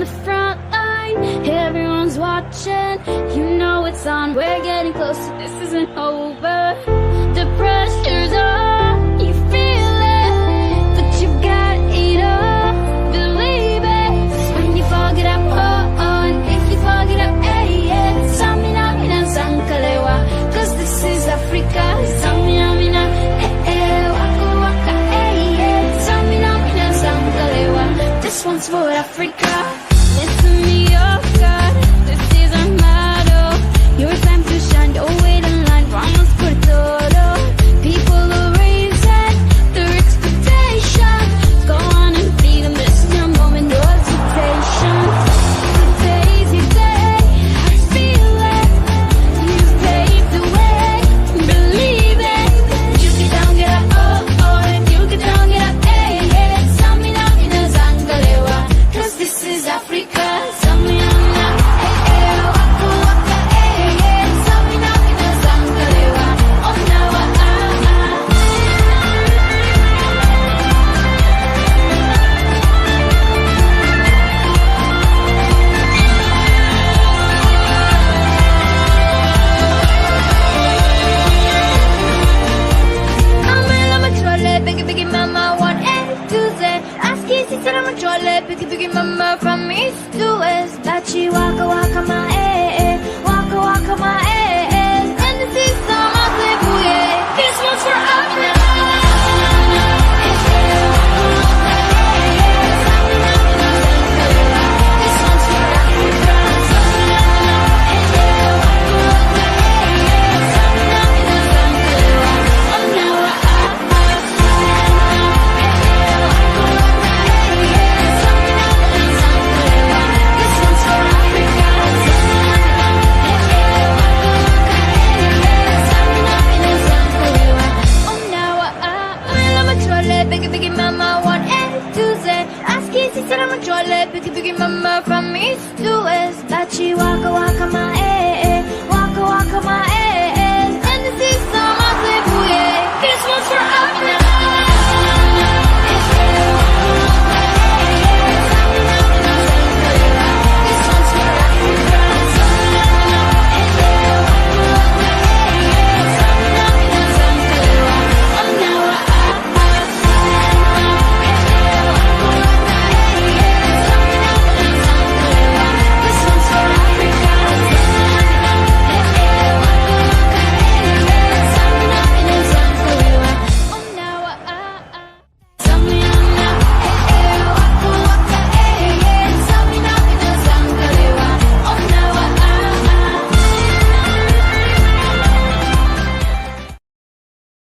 the front line, everyone's watching. You know it's on, we're getting closer, this isn't over. The pressure's on, you feel it, but you got it all, believe it. 'Cause when you fog it up, oh, oh, and if you fog it up, hey, yeah. Samina, mina, sankalewa, 'cause this is Africa. Samina, mina, waka, waka, hey, yeah. Samina, mina, sankalewa, this one's for Africa. Listen me, oh God, this is our motto. Your time to shine, don't wait in line, vamos por todo. People are raising their expectations. Go on and feed them, this is your moment, no hesitation. Today's your day, I feel it. You paved the way, believe it. You get down, get up, oh, oh, and you get down, get up, hey, hey. Samina, mina, zangalewa, 'cause this is Africa. Samina, mina, hey, hey, waka, waka, hey, hey. Samina, mina, zangalewa, oh, now, I'm a trolley, biggie, biggie, mama, one A to Z. Ask easy, said I'm a trolley, biggie, biggie, mama, from east to west. Dachi, waka, waka, my waka, waka, my and this is some of the booyah. This one's for Africa. This one's for Africa. Biggie, biggie, mama, one A to Z. Ask easy, said I'm a trolley, biggie, biggie, mama, from east to west. Dachi, waka, waka, my waka, waka, my and this is some of the booyah. This one's for Africa.